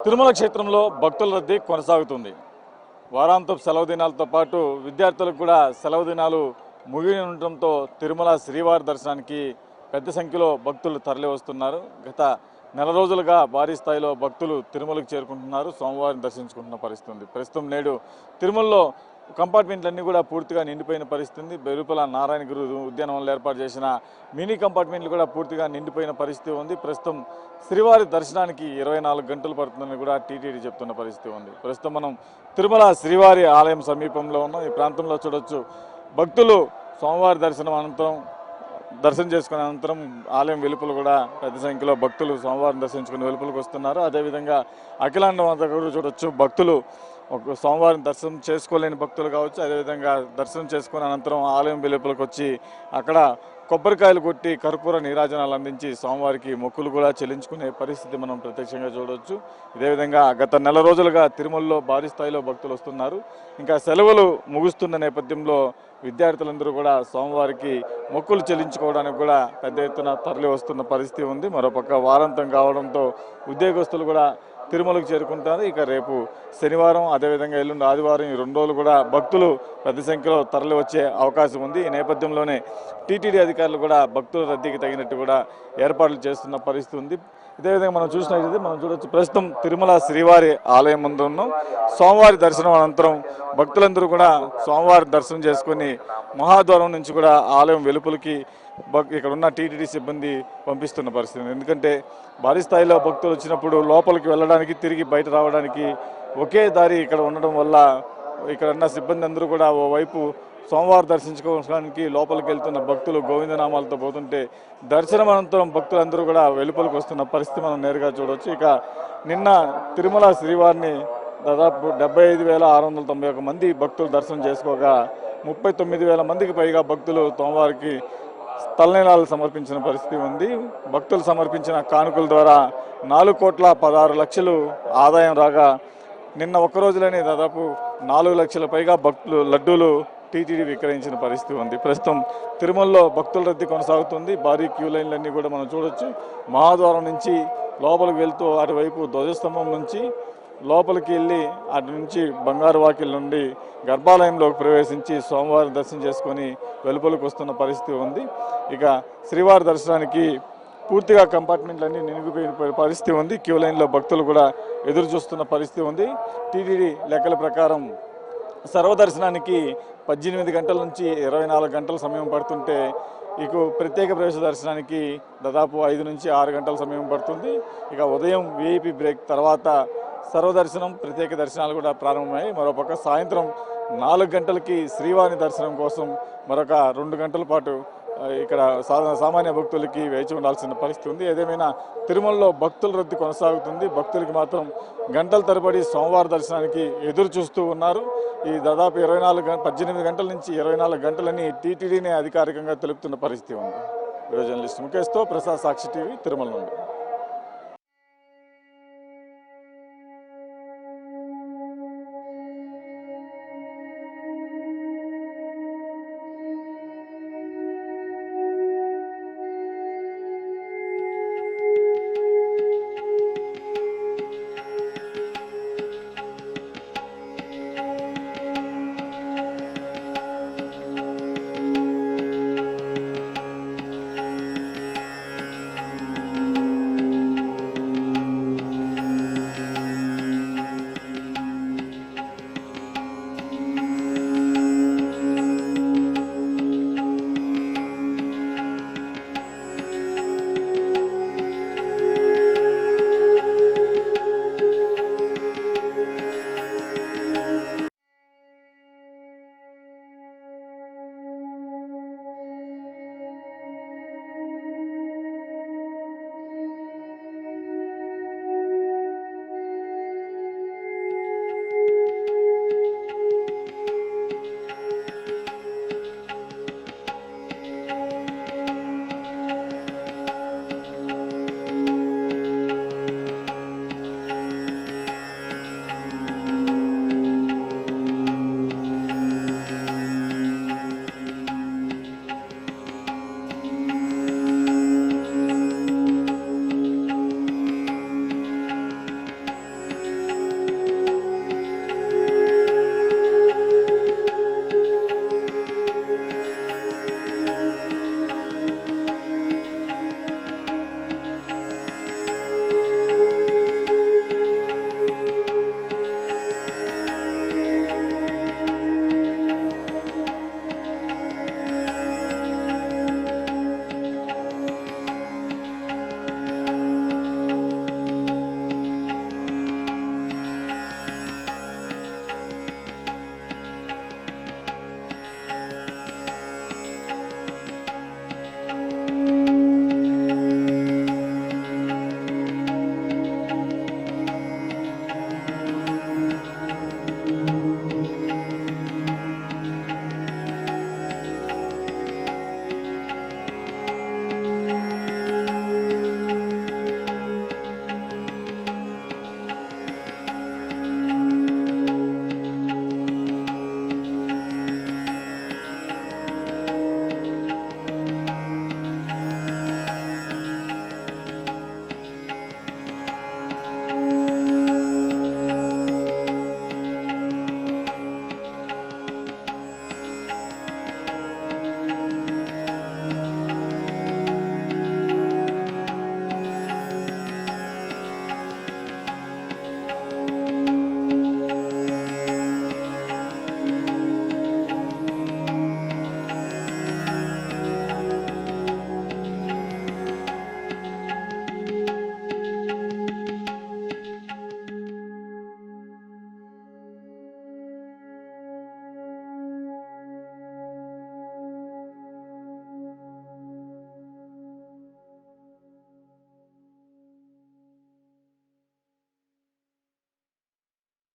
తిరుమల క్షేత్రంలో భక్తుల రద్దీ కొనసాగుతుంది. వారాంతపు సెలవు దినాలతో పాటు విద్యార్థులకు కూడా సెలవు దినాలు ముగియనుండటంతో తిరుమల శ్రీవారి దర్శనానికి పెద్ద సంఖ్యలో భక్తులు తరలి వస్తున్నారు. గత నెల రోజులుగా భారీ స్థాయిలో భక్తులు తిరుమలకు చేరుకుంటున్నారు, స్వామివారిని దర్శించుకుంటున్న పరిస్థితి ఉంది. ప్రస్తుతం నేడు తిరుమలలో కంపార్ట్మెంట్లన్నీ కూడా పూర్తిగా నిండిపోయిన పరిస్థితి. వెలుపల నారాయణగిరి ఉద్యానవనంలో ఏర్పాటు చేసిన మినీ కంపార్ట్మెంట్లు కూడా పూర్తిగా నిండిపోయిన పరిస్థితి ఉంది. ప్రస్తుతం శ్రీవారి దర్శనానికి 24 గంటలు పడుతుందని కూడా టీటీడీ చెప్తున్న పరిస్థితి ఉంది. ప్రస్తుతం మనం తిరుమల శ్రీవారి ఆలయం సమీపంలో ఉన్నాం. ఈ ప్రాంతంలో చూడొచ్చు, భక్తులు స్వామివారి దర్శనం చేసుకున్న అనంతరం ఆలయం వెలుపల కూడా పెద్ద సంఖ్యలో భక్తులు స్వామివారిని దర్శించుకుని వెలుపలకు వస్తున్నారు. అదేవిధంగా అఖిలాండం అంతా కూడా చూడొచ్చు, భక్తులు స్వామివారిని దర్శనం చేసుకోలేని భక్తులు కావచ్చు, అదేవిధంగా దర్శనం చేసుకున్న అనంతరం ఆలయం వెలుపలకు వచ్చి అక్కడ కొబ్బరికాయలు కొట్టి కర్పూర నీరాజనాలు అందించి స్వామివారికి మొక్కులు కూడా చెల్లించుకునే పరిస్థితి మనం ప్రత్యక్షంగా చూడవచ్చు. ఇదేవిధంగా గత నెల రోజులుగా తిరుమలలో భారీ స్థాయిలో భక్తులు వస్తున్నారు. ఇంకా సెలవులు ముగుస్తున్న నేపథ్యంలో విద్యార్థులందరూ కూడా స్వామివారికి మొక్కులు చెల్లించుకోవడానికి కూడా పెద్ద ఎత్తున తరలి వస్తున్న పరిస్థితి ఉంది. మరోపక్క వారాంతం కావడంతో ఉద్యోగస్తులు కూడా తిరుమలకు చేరుకుంటారు. ఇక రేపు శనివారం, అదేవిధంగా ఎల్లుండి ఆదివారం, ఈ 2 రోజులు కూడా భక్తులు పెద్ద సంఖ్యలో తరలి వచ్చే అవకాశం ఉంది. ఈ నేపథ్యంలోనే టీటీడీ అధికారులు కూడా భక్తుల రద్దీకి తగినట్టు కూడా ఏర్పాట్లు చేస్తున్న పరిస్థితి ఉంది. ఇదేవిధంగా మనం చూడొచ్చు, ప్రస్తుతం తిరుమల శ్రీవారి ఆలయం ముందు ఉన్నాం. స్వామివారి దర్శనం అనంతరం భక్తులందరూ కూడా స్వామివారి దర్శనం చేసుకుని మహాద్వారం నుంచి కూడా ఆలయం వెలుపలికి ఇక్కడ ఉన్న టీటీడీ సిబ్బంది పంపిస్తున్న పరిస్థితి. ఎందుకంటే భారీ స్థాయిలో భక్తులు వచ్చినప్పుడు లోపలికి వెళ్ళడానికి, తిరిగి బయట రావడానికి ఒకే దారి ఇక్కడ ఉండడం వల్ల ఇక్కడ ఉన్న సిబ్బంది అందరూ కూడా ఓవైపు స్వామివారి దర్శించుకోవడానికి లోపలికి వెళ్తున్న భక్తులు గోవిందనామాలతో పోతుంటే, దర్శనం అనంతరం భక్తులందరూ కూడా వెలుపలికి వస్తున్న పరిస్థితి మనం నేరుగా చూడవచ్చు. ఇక నిన్న తిరుమల శ్రీవారిని దాదాపు 75,691 మంది భక్తులు దర్శనం చేసుకోగా 39,000 మందికి పైగా భక్తులు స్వామివారికి తలనీలాలు సమర్పించిన పరిస్థితి ఉంది. భక్తులు సమర్పించిన కానుకల ద్వారా 4,16,00,000 ఆదాయం రాగా నిన్న ఒక్కరోజులోనే దాదాపు 4 లక్షల పైగా భక్తులు లడ్డూలు టీటీడీ విక్రయించిన పరిస్థితి ఉంది. ప్రస్తుతం తిరుమలలో భక్తుల రద్దీ కొనసాగుతుంది. భారీ క్యూ లైన్లన్నీ కూడా మనం చూడొచ్చు. మహాద్వారం నుంచి లోపలికి వెళ్తూ అటువైపు ధ్వజస్తంభం నుంచి లోపలికి వెళ్ళి అటు నుంచి బంగారు వాకిల్ నుండి గర్భాలయంలోకి ప్రవేశించి స్వామివారిని దర్శనం చేసుకొని వెలుపలికి వస్తున్న పరిస్థితి ఉంది. ఇక శ్రీవారి దర్శనానికి పూర్తిగా కంపార్ట్మెంట్లన్నీ నిండిపోయిన పరిస్థితి ఉంది. క్యూ లైన్లో భక్తులు కూడా ఎదురు చూస్తున్న పరిస్థితి ఉంది. టీటీడీ లెక్కల ప్రకారం సర్వదర్శనానికి 18 గంటల నుంచి 24 గంటల సమయం పడుతుంటే, ఇక ప్రత్యేక ప్రవేశ దర్శనానికి దాదాపు 5 నుంచి 6 గంటల సమయం పడుతుంది. ఇక ఉదయం వీఐపీ బ్రేక్ తర్వాత సర్వదర్శనం, ప్రత్యేక దర్శనాలు కూడా ప్రారంభమయ్యాయి. మరోపక్క సాయంత్రం 4 గంటలకి శ్రీవారి దర్శనం కోసం మరొక 2 గంటల పాటు ఇక్కడ సామాన్య భక్తులకి వేచి ఉండాల్సిన పరిస్థితి ఉంది. ఏదేమైనా తిరుమలలో భక్తుల రద్దీ కొనసాగుతుంది. భక్తులకి మాత్రం గంటల తరబడి స్వామివారి దర్శనానికి ఎదురు చూస్తూ ఉన్నారు. ఈ దాదాపు 18 గంటల నుంచి 24 గంటలని టీటీడీనే అధికారికంగా తెలుపుతున్న పరిస్థితి ఉంది. వీడియో జర్నలిస్ట్ ముఖేష్తో ప్రసాద్, సాక్షి టీవీ, తిరుమల నుండి.